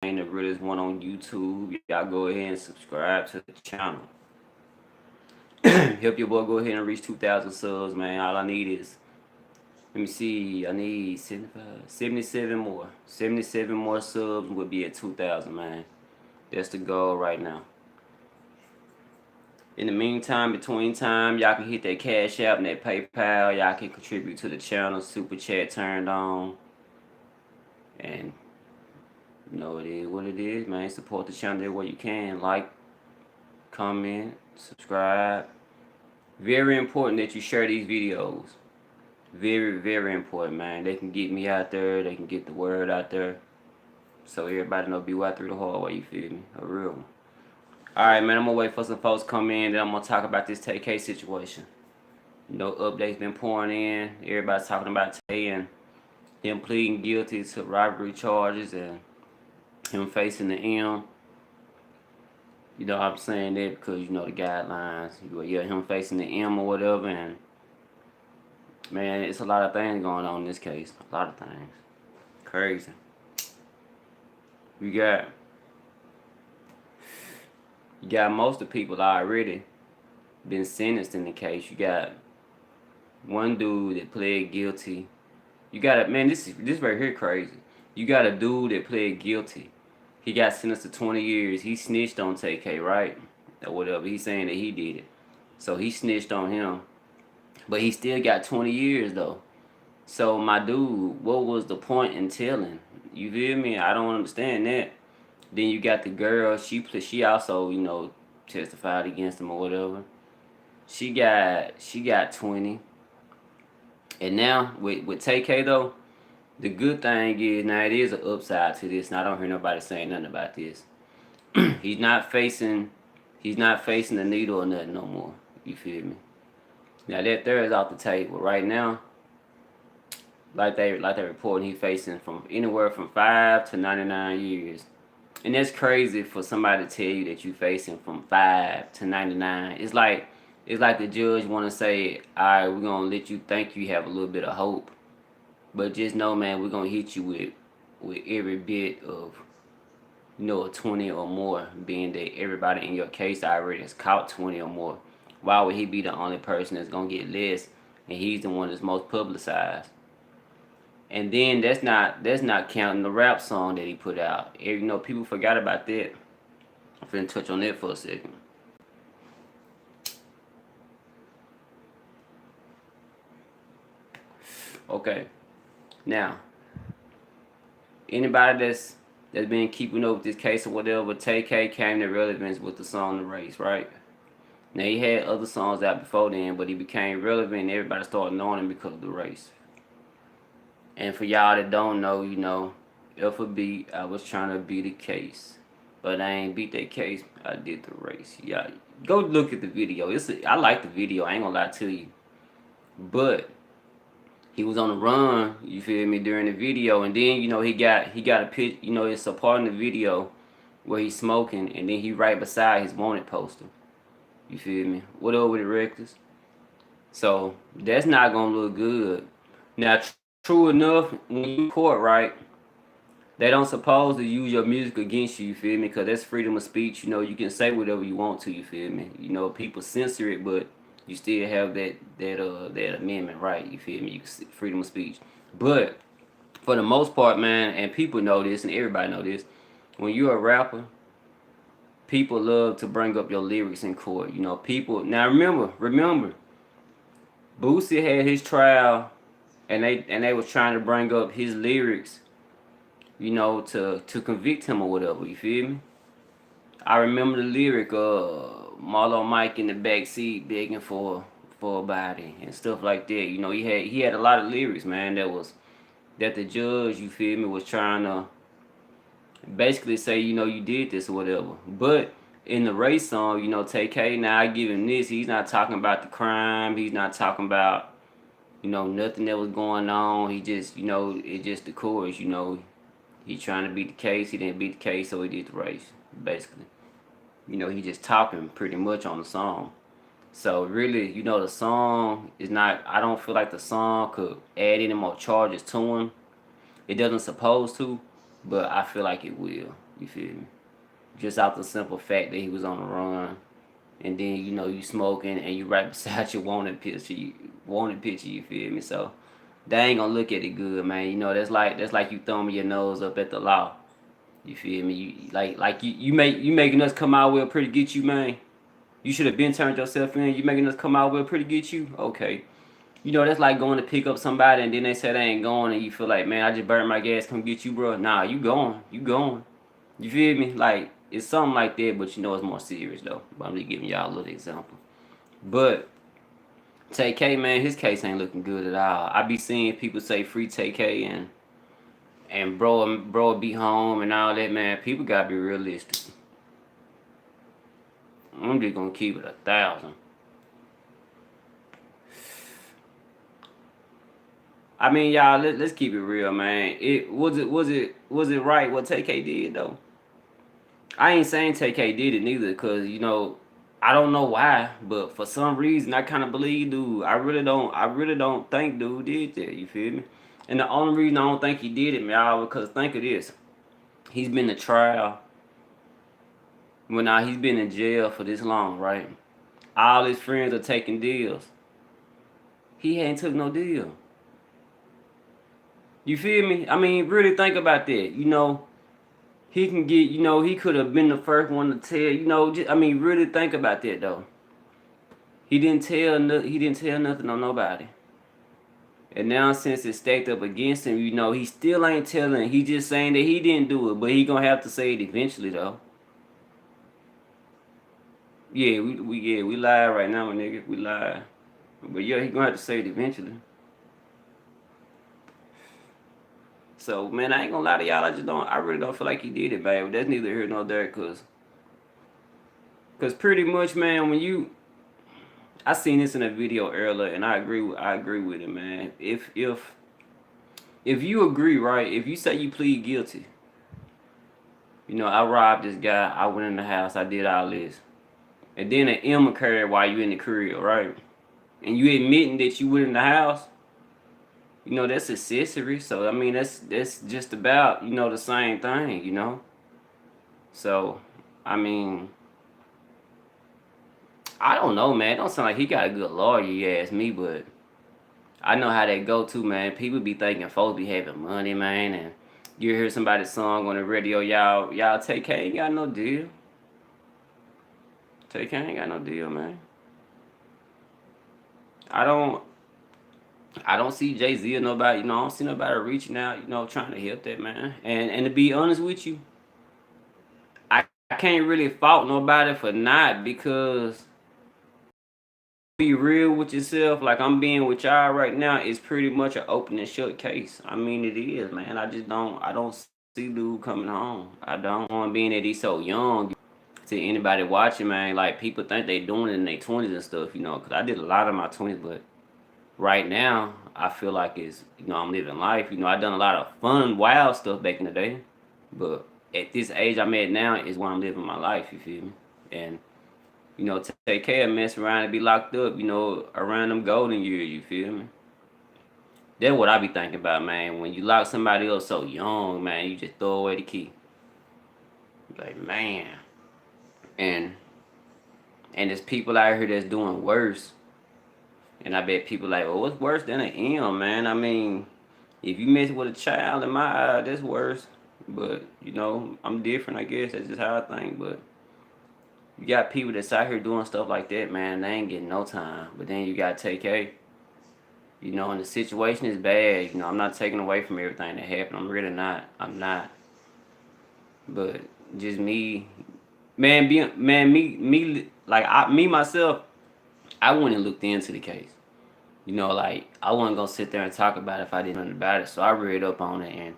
the realest one on YouTube. Y'all go ahead and subscribe to the channel. Help your boy go ahead and reach 2,000 subs, man. All I need is, let me see, I need 77 more. 77 more subs would be at 2,000, man. That's the goal right now. In the meantime, between time, y'all can hit that Cash App and that PayPal. Y'all can contribute to the channel. Super chat turned on. And you know, it is what it is, man. Support the channel where you can. Like, comment, subscribe. Very important that you share these videos. Very, very important, man. They can get me out there. They can get the word out there. So everybody know be right through the hallway, you feel me? A real one. Alright, man, I'm gonna wait for some folks to come in. Then I'm gonna talk about this Tay K situation. You know, updates been pouring in. Everybody's talking about Tay and him pleading guilty to robbery charges and him facing the M. You know, I'm saying that because, you know, the guidelines. Yeah, him facing the M or whatever. And, man, it's a lot of things going on in this case. A lot of things. Crazy. You got most of the people already been sentenced in the case. You got one dude that pled guilty. You got a, man, this right here crazy. You got a dude that pled guilty. He got sentenced to 20 years. He snitched on Tay K, right? Or whatever. He's saying that he did it. So he snitched on him. But he still got 20 years, though. So, my dude, what was the point in telling? You feel me? I don't understand that. Then you got the girl. She also, you know, testified against him or whatever. She got 20. And now, with Tay K, though, the good thing is, now it is an upside to this, and I don't hear nobody saying nothing about this. he's not facing the needle or nothing no more. You feel me? Now that there is off the table. Right now, like they reporting, he's facing from anywhere from 5 to 99 years. And that's crazy for somebody to tell you that you facing from 5 to 99. It's like the judge want to say, all right, we're gonna let you think you have a little bit of hope, but just know, man, we're gonna hit you with every bit of, you know, a 20 or more, being that everybody in your case already has caught 20 or more. Why would he be the only person that's gonna get less, and he's the one that's most publicized? And then that's not counting the rap song that he put out. You know, people forgot about that. I'm finna touch on that for a second. Okay. Now, anybody that's been keeping up with this case or whatever, Tay K came to relevance with the song The Race, right? Now, he had other songs out before then, but he became relevant and everybody started knowing him because of The Race. And for y'all that don't know, you know, F a beat, I was trying to beat a case. But I ain't beat that case, I did The Race. Yeah, go look at the video. I like the video, I ain't gonna lie to you. But he was on the run, you feel me, during the video. And then, you know, he got a pitch, you know, it's a part in the video where he's smoking, and then he right beside his wanted poster. You feel me? Whatever with the reckless. So that's not gonna look good. Now, true enough, when you court, right, they don't suppose to use your music against you, you feel me? Because that's freedom of speech. You know, you can say whatever you want to, you feel me? You know, people censor it, but you still have that amendment, right? You feel me? Freedom of speech. But for the most part, man, and people know this, and everybody know this, when you're a rapper, people love to bring up your lyrics in court. You know, people. Now remember, Boosie had his trial, and they was trying to bring up his lyrics, you know, to convict him or whatever. You feel me? I remember the lyric, Marlo Mike in the back seat begging for a body and stuff like that. You know, he had a lot of lyrics, man. That the judge, you feel me, was trying to basically say, you know, you did this or whatever. But in the race song, you know, Tay K, now I give him this. He's not talking about the crime. He's not talking about, you know, nothing that was going on. He just, you know, it's just the chorus, you know. He trying to beat the case. He didn't beat the case, so he did the race, basically. You know, he just talking pretty much on the song. So really, you know, the song is not, I don't feel like the song could add any more charges to him. It doesn't supposed to, but I feel like it will. You feel me? Just out the simple fact that he was on the run, and then you know you smoking and you right beside your wanted picture. You feel me? So they ain't gonna look at it good, man. You know that's like you throwing your nose up at the law. You feel me? You like you making us come out with a pretty get you, man. You should have been turned yourself in. You making us come out with a pretty get you. Okay. You know that's like going to pick up somebody and then they say they ain't going and you feel like, man, I just burned my gas, come get you, bro. Nah, you going, you going. You feel me? Like it's something like that, but you know it's more serious though. But I'm just giving y'all a little example. But Tay K, man, his case ain't looking good at all. I be seeing people say free Tay K and bro be home and all that, man. People gotta be realistic. I'm just gonna keep it 1,000. I mean, y'all, let's keep it real, man. Was it right what Tay K did though? I ain't saying Tay K did it neither, cause you know, I don't know why, but for some reason I kind of believe dude. I really don't think dude did that. You feel me? And the only reason I don't think he did it, y'all, because think of this: he's been to trial. Well, now he's been in jail for this long, right? All his friends are taking deals. He ain't took no deal. You feel me? I mean, really think about that. You know, he can get. You know, he could have been the first one to tell. You know, just, I mean, really think about that though. He didn't tell. He didn't tell nothing on nobody. And now since it's stacked up against him, you know, he still ain't telling. He just saying that he didn't do it, but he gonna have to say it eventually though. Yeah, we lie right now, my nigga. We lie. But yeah, he gonna have to say it eventually. So man, I ain't gonna lie to y'all. I really don't feel like he did it, man. That's neither here nor there, cause pretty much, man, I seen this in a video earlier, and I agree with it, man. If you agree, right? If you say you plead guilty, you know, I robbed this guy, I went in the house, I did all this, and then an M occurred while you in the crib, right? And you admitting that you went in the house, you know, that's accessory. So I mean, that's just about, you know, the same thing, you know. So I mean, I don't know, man. It don't sound like he got a good lawyer, you ask me, but I know how they go to, man. People be thinking folks be having money, man, and you hear somebody's song on the radio, y'all Tay K ain't got no deal. Tay K ain't got no deal, man. I don't I don't see Jay-Z or nobody, you know, I don't see nobody reaching out, you know, trying to help that, man. And to be honest with you, I can't really fault nobody for not, because be real with yourself, like I'm being with y'all right now, is pretty much an open and shut case. I mean, it is, man. I don't see dude coming home. I don't want being that he's so young. To anybody watching, man, like people think they doing it in their 20s and stuff, you know, because I did a lot of my 20s, but right now I feel like it's, you know, I'm living life. You know, I done a lot of fun, wild stuff back in the day, but at this age I'm at now is when I'm living my life. You feel me? And you know, take care of mess around and be locked up, you know, around them golden years, you feel me? That's what I be thinking about, man. When you lock somebody up so young, man, you just throw away the key. Like, man. And there's people out here that's doing worse. And I bet people like, well, what's worse than an M, man? I mean, if you mess with a child, in my eye, that's worse. But, you know, I'm different, I guess. That's just how I think. But you got people that's out here doing stuff like that, man. They ain't getting no time. But then you got Tay K. You know, and the situation is bad. You know, I'm not taking away from everything that happened. I'm really not. I'm not. But just me, man, like me myself, I went and looked into the case. You know, like I wasn't gonna sit there and talk about it if I didn't know nothing about it. So I read up on it and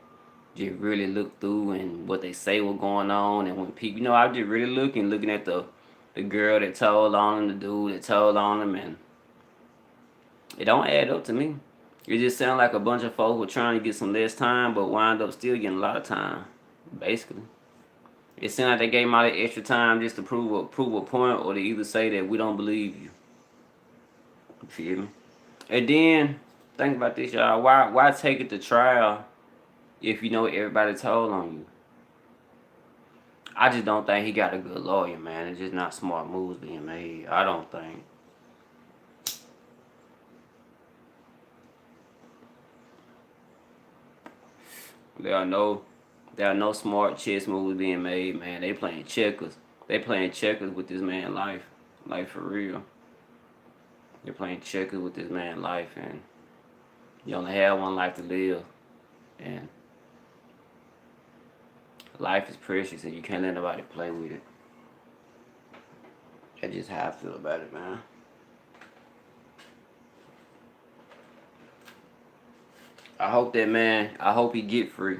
just really looked through and what they say was going on, and when people, you know, I just really looking at the girl that told on him, the dude that told on him, and it don't add up to me. It just sounds like a bunch of folks were trying to get some less time, but wind up still getting a lot of time, basically. It sounds like they gave him all the extra time just to prove a point, or to either say that we don't believe you. You feel me? And then think about this, y'all. Why take it to trial if you know everybody told on you? I just don't think he got a good lawyer, man. It's just not smart moves being made. I don't think. There are no smart chess moves being made, man. They playing checkers. They playing checkers with this man's life. Like for real. They're playing checkers with this man's life, and you only have one life to live. And life is precious and you can't let nobody play with it. That's just how I feel about it, man. I hope that man, I hope he get free.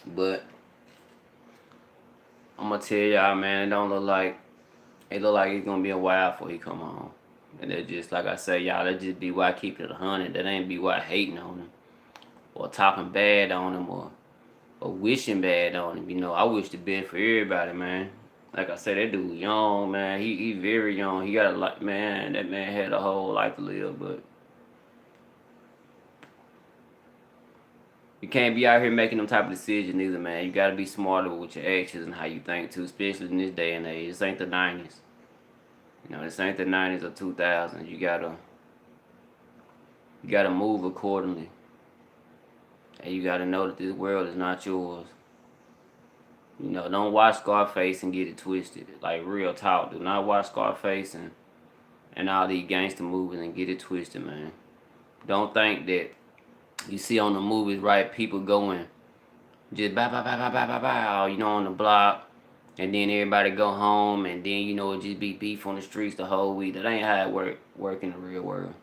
But I'm gonna tell y'all, man, it look like it's gonna be a while before he come home. And that just, like I say, y'all, that just be why I keep it 100. That ain't be why hating on him or talking bad on him or wishing bad on him. You know, I wish the best for everybody, man. Like I said, that dude young, man. He very young. He got a lot, man. That man had a whole life to live, but you can't be out here making them type of decisions either, man. You gotta be smarter with your actions and how you think too, especially in this day and age. This ain't the 90s. You know, this ain't the 90s or 2000s. You gotta move accordingly. And you gotta know that this world is not yours. You know, don't watch Scarface and get it twisted. Like real talk. Do not watch Scarface and all these gangster movies and get it twisted, man. Don't think that you see on the movies, right, people going just bye, you know, on the block, and then everybody go home, and then, you know, it just be beef on the streets the whole week. That ain't how it work in the real world.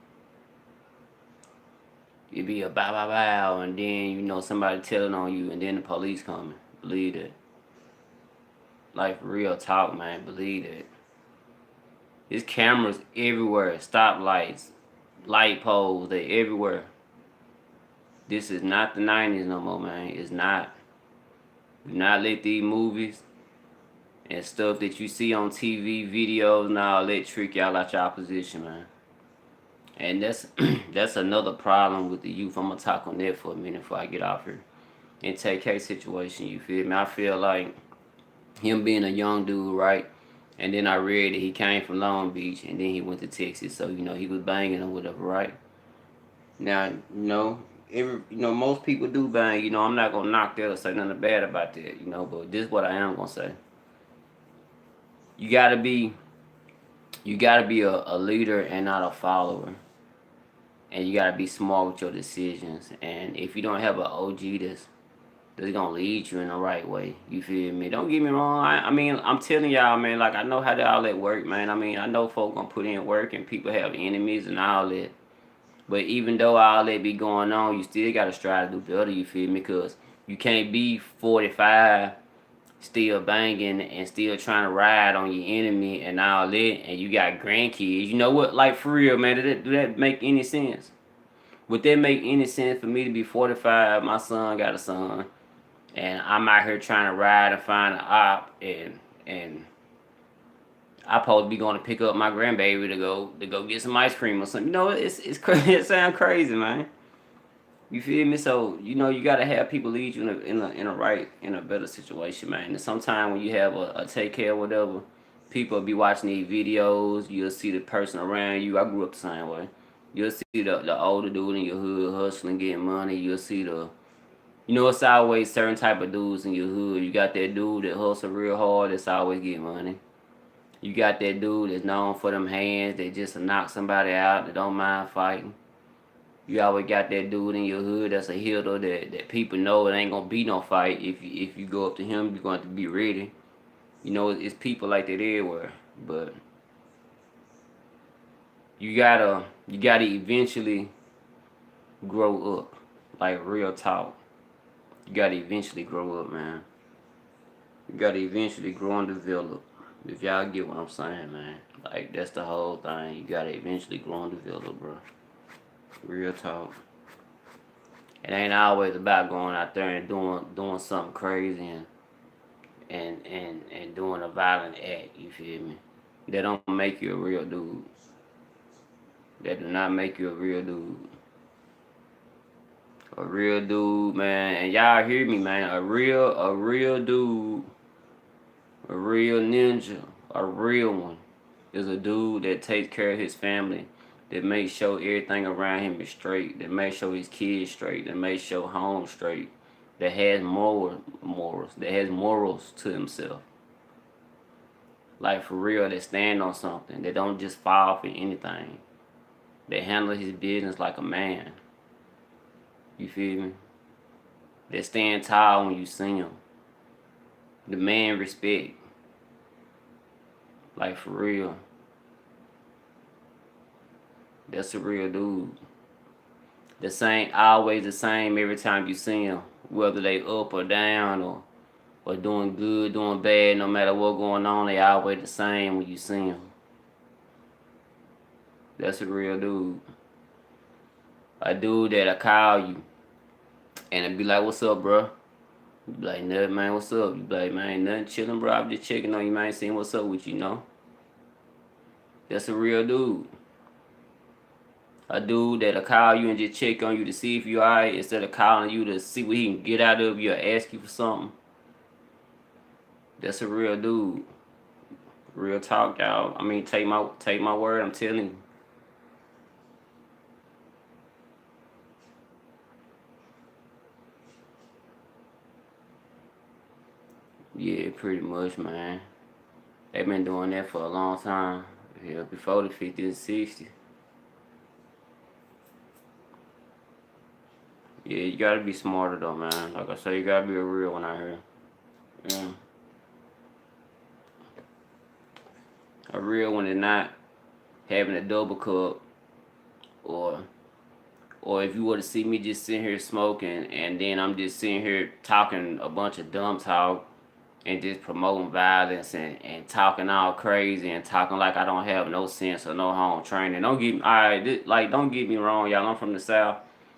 It be a bye, and then, you know, somebody telling on you, and then the police coming. Believe that. Like, real talk, man. Believe that. There's cameras everywhere. Stoplights, light poles, they everywhere. This is not the 90s no more, man. It's not. Do not let these movies and stuff that you see on TV, videos, and all that trick y'all out your position, man. And that's that's another problem with the youth. I'm gonna talk on that for a minute before I get off here. In Tay K situation, you feel me? I feel like him being a young dude, right? And then I read that he came from Long Beach and then he went to Texas, so you know he was banging or whatever, right? Now, most people do bang. You know, I'm not gonna knock that or say nothing bad about that. You know, but this is what I am gonna say. You gotta be a leader and not a follower, and you gotta be smart with your decisions. And if you don't have an OG that's gonna lead you in the right way, you feel me? Don't get me wrong. I mean, I'm telling y'all, man. Like I know how that all that work, man. I mean, I know folk gonna put in work and people have enemies and all that. But even though all that be going on, you still gotta strive to do better, you feel me? Because you can't be 45 still banging and still trying to ride on your enemy and all that, and you got grandkids. You know what? Like, for real, man, do that make any sense? Would that make any sense for me to be 45, my son got a son, and I'm out here trying to ride and find an op, and I supposed to be going to pick up my grandbaby to go get some ice cream or something. You know, it's crazy. It sounds crazy, man. You feel me? So you know you gotta have people lead you in a better situation, man. And sometimes when you have a take care or whatever, people be watching these videos. You'll see the person around you. I grew up the same way. You'll see the older dude in your hood hustling, getting money. You'll see it's always certain type of dudes in your hood. You got that dude that hustle real hard. That's always getting money. You got that dude that's known for them hands that just knock somebody out, that don't mind fighting. You always got that dude in your hood that's a hitter that people know it ain't gonna be no fight. If you go up to him, you're going to be ready. You know, it's people like that everywhere. But you gotta eventually grow up. Like real talk. You gotta eventually grow up, man. You gotta eventually grow and develop. If y'all get what I'm saying, man. Like, that's the whole thing. You gotta eventually grow and develop, bro. Real talk. It ain't always about going out there and doing something crazy and doing a violent act, you feel me? That don't make you a real dude. That do not make you a real dude. A real dude, man. And y'all hear me, man. A real dude, a real ninja, a real one is a dude that takes care of his family, that makes sure everything around him is straight, that makes sure his kids straight, that makes sure home straight, that has morals, that has morals to himself. Like for real, that stand on something, that don't just fall for anything. That handle his business like a man. You feel me? That stand tall when you see him. The man respect. Like for real. That's a real dude. The same, always the same every time you see him. Whether they up or down or doing good, doing bad, no matter what going on, they always the same when you see him. That's a real dude. A dude that'll call you and it'll be like, what's up, bro? You be like, nothing, man, what's up? You be like, man, ain't nothing, chilling, bro. I'm just checking on you, man, seeing what's up with you, know? That's a real dude. A dude that'll call you and just check on you to see if you alright instead of calling you to see what he can get out of you or ask you for something. That's a real dude. Real talk, y'all. I mean, take my word, I'm telling you. Yeah, pretty much, man. They've been doing that for a long time. Yeah, before the 50s and 60s. Yeah, you gotta be smarter though, man. Like I say, you gotta be a real one out here. Yeah. A real one is not having a double cup or if you were to see me just sitting here smoking and then I'm just sitting here talking a bunch of dumb talk and just promoting violence and talking all crazy and talking like I don't have no sense or no home training. Don't get me, don't get me wrong, y'all. I'm from the South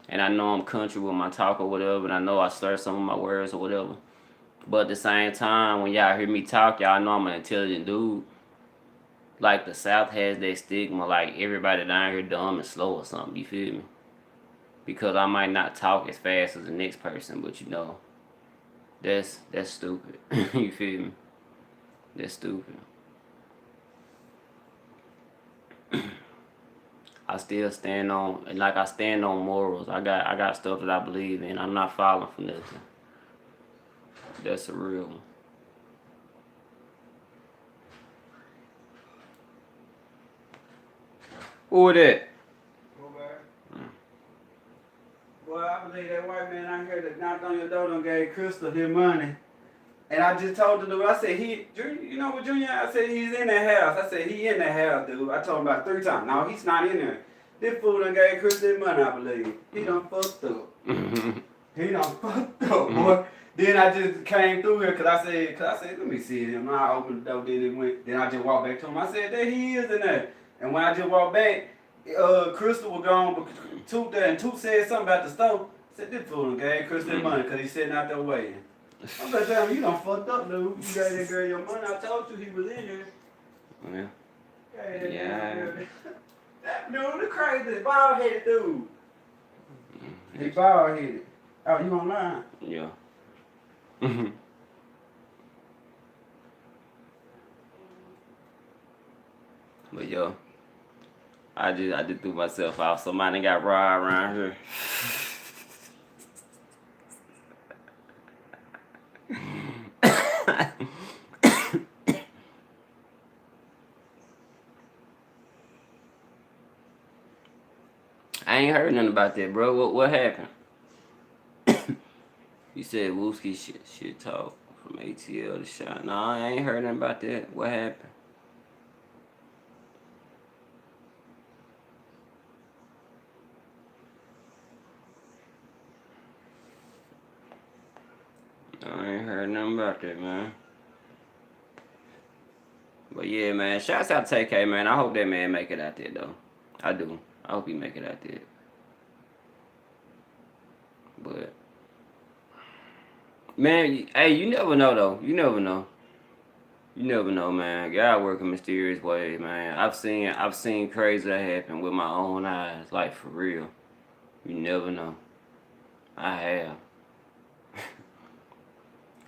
and I know I'm country with my talk or whatever, and I know I slur some of my words or whatever. But at the same time, when y'all hear me talk, y'all know I'm an intelligent dude. Like the South has that stigma, like everybody down here dumb and slow or something. You feel me? Because I might not talk as fast as the next person, but you know, that's stupid. You feel me? That's stupid. I still stand on, and like I stand on morals. I got stuff that I believe in. I'm not falling for nothing. That's a real one. Who is that? Well, I believe that white man out here that knocked on your door done gave Crystal his money. And I just told the dude, I said, you know what, Junior? I said, he's in that house. I said, he in that house, dude. I told him about 3 times. No, he's not in there. This fool done gave Crystal his money, I believe. He done fucked up. He done fucked up, boy. Then I just came through here because I said, let me see him. I opened the door, then I just walked back to him. I said, there he is in there. And when I just walked back, Crystal was gone, but Toot there, and Toot said something about the stove. I said, this fool gave Crystal money because he's sitting out there waiting. I'm like, damn, you done fucked up, dude. You gave that girl your money. I told you he was in there. Yeah. Yeah. That dude, the crazy, bald-headed dude. He bald-headed. Oh, you online? Yeah. But yo, I just threw myself off. Somebody got robbed around here. I ain't heard nothing about that, bro. What happened? You said Wooski shit talk from ATL to shot. No, I ain't heard nothing about that. What happened? I ain't heard nothing about that, man. But yeah, man. Shouts out to Tay K, man. I hope that man make it out there, though. I do. I hope he make it out there. But man, hey, you never know though. You never know. You never know, man. God work in mysterious ways, man. I've seen crazy that happen with my own eyes, like for real. You never know. I have.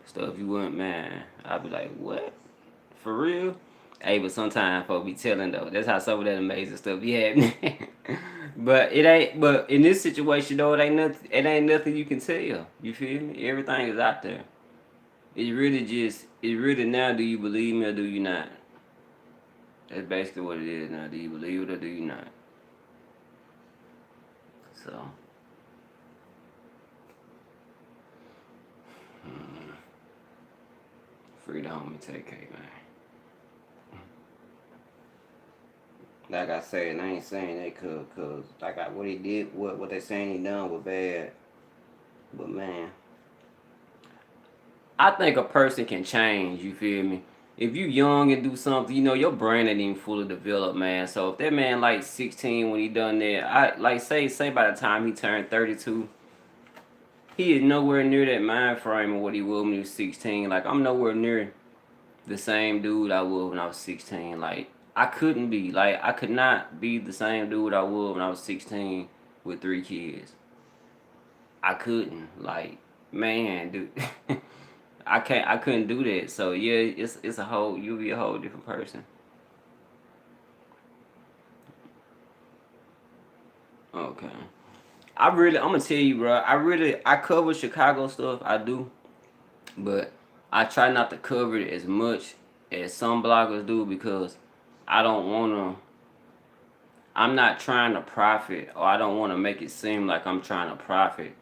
Stuff you wouldn't, man. I'd be like, what? For real? Hey, but sometimes folks be telling though. That's how some of that amazing stuff be happening. But it ain't. But in this situation though, it ain't nothing. It ain't nothing you can tell. You feel me? Everything is out there. It's really just. It's really now. Do you believe me or do you not? That's basically what it is now. Do you believe it or do you not? So. Free the homie Tay K, man. Like I said, I ain't saying they could, cause like what he did, what they saying he done was bad. But man, I think a person can change. You feel me? If you young and do something, you know your brain ain't even fully developed, man. So if that man like 16 when he done that, I like say by the time he turned 32, he is nowhere near that mind frame of what he was when he was 16. Like I'm nowhere near the same dude I was when I was 16. Like I couldn't be. Like I could not be the same dude I was when I was 16 with 3 kids. I couldn't. Like, man, dude. I couldn't do that. So yeah, it's a whole you'll be a whole different person. Okay. I'm gonna tell you, bro. I cover Chicago stuff. I do, but I try not to cover it as much as some bloggers do because I don't wanna. I'm not trying to profit, or I don't want to make it seem like I'm trying to profit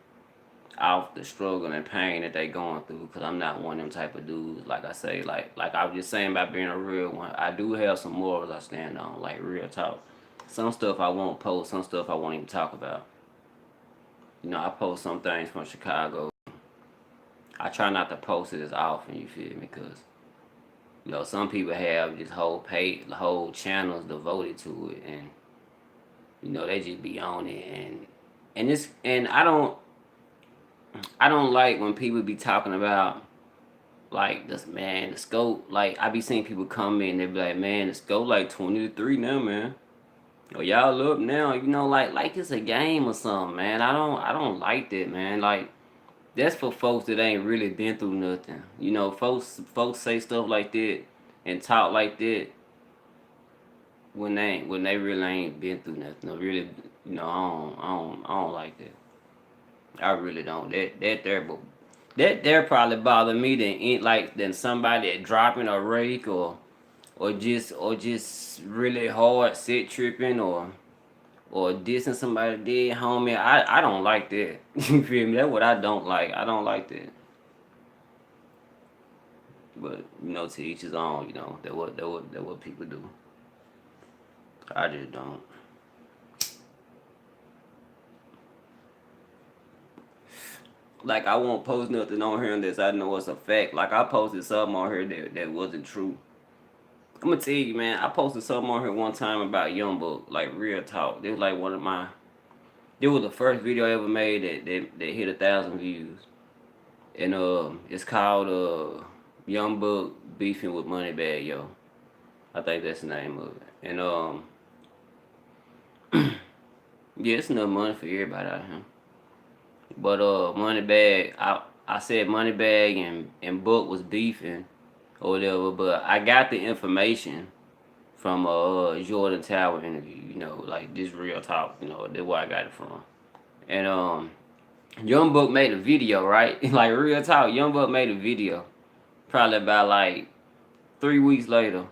off the struggle and pain that they going through. Because I'm not one of them type of dudes. Like I say, like I was just saying about being a real one. I do have some morals I stand on, like real talk. Some stuff I won't post, some stuff I won't even talk about. You know, I post some things from Chicago. I try not to post it as often. You feel me? Because you know some people have just whole channels devoted to it, and you know they just be on it, and I don't like when people be talking about like this man the scope. Like I be seeing people come in, they be like, man, the scope like 20 to 3 now, man. Or y'all up now, you know, like it's a game or something, man. I don't like that, man. Like that's for folks that ain't really been through nothing. You know, folks say stuff like that and talk like that when they really ain't been through nothing. Or really, you know, I don't like that. I really don't. That there probably bother me than somebody that dropping a rake or just really hard set tripping or dissing somebody dead homie. I don't like that. You feel me? That's what I don't like. I don't like that. But you know, to each his own. You know that what people do. I just don't. Like I won't post nothing on here unless I know it's a fact. Like I posted something on here that wasn't true. I'm gonna tell you, man. I posted something on here one time about Young Buck, like real talk. It was like one of my. It was the first video I ever made that hit 1,000 views, and it's called Young Buck beefing with Moneybag Yo. I think that's the name of it. And yeah, it's enough money for everybody out here. But Moneybag, I said Moneybag and Buck was beefing or whatever, but I got the information from Jordan Tower interview, you know, like this real talk, you know, that's where I got it from. And Young Buck made a video, right? Like real talk, Young Buck made a video. Probably about like 3 weeks later.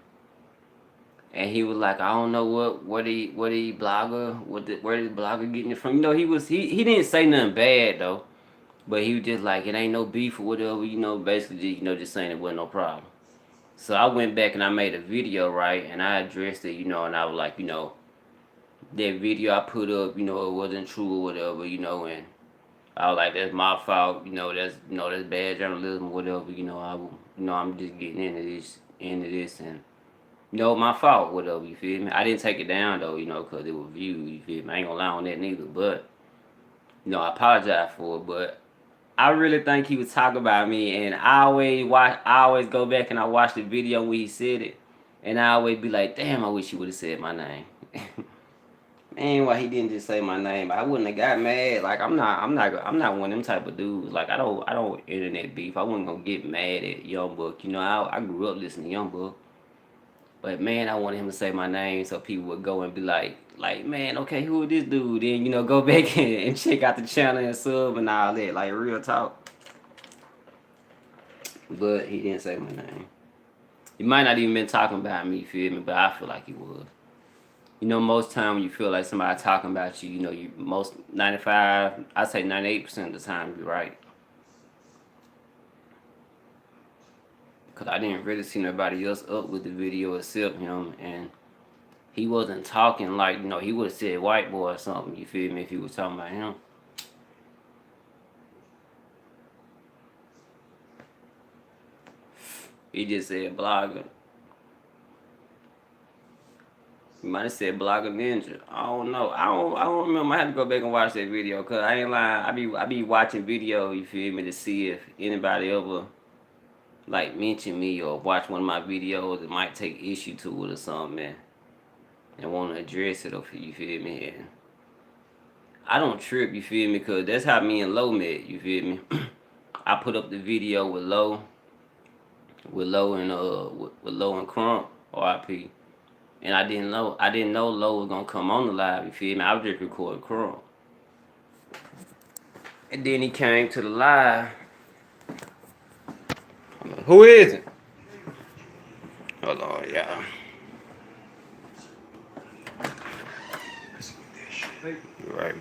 And he was like, I don't know where the blogger where the blogger getting it from. You know, he didn't say nothing bad though. But he was just like, it ain't no beef or whatever, you know, basically just, you know, just saying it wasn't no problem. So I went back and I made a video, right? And I addressed it, you know, and I was like, you know, that video I put up, you know, it wasn't true or whatever, you know, and I was like, that's my fault, that's bad journalism or whatever, I'm just getting into this, and you know, my fault, whatever, you feel me? I didn't take it down though, you know, cause it was views, you feel me? I ain't gonna lie on that neither, but you know, I apologize for it, but I really think he was talking about me, and I always go back and I watch the video when he said it, and I always be like, damn, I wish he would have said my name. man, why he didn't just say my name? I wouldn't have got mad. Like I'm not one of them type of dudes. Like I don't internet beef. I wasn't gonna get mad at Young Buck. You know, I grew up listening to Young Buck. But man, I wanted him to say my name so people would go and be like, man, okay, who is this dude? Then, you know, go back and check out the channel and sub and all that. Like, real talk. But he didn't say my name. He might not even been talking about me, you feel me? But I feel like he was. You know, most time when you feel like somebody talking about you, you know, you most 95, I say 98% of the time you're right. Because I didn't really see nobody else up with the video except him. And he wasn't talking like, you know, he would have said white boy or something, you feel me, if he was talking about him. He just said blogger. He might have said blogger ninja. I don't know. I don't remember. I had to go back and watch that video because I ain't lying. I be watching video, you feel me, to see if anybody ever like mention me or watch one of my videos that might take issue to it or something, and want to address it, or you feel me. And I don't trip, you feel me, because that's how me and Low met, you feel me. I put up the video with Low and Crump, RIP. And I didn't know Low was gonna come on the live, you feel me. I was just recording Crump. And then he came to the live. Who is it? Hold on, y'all. Right.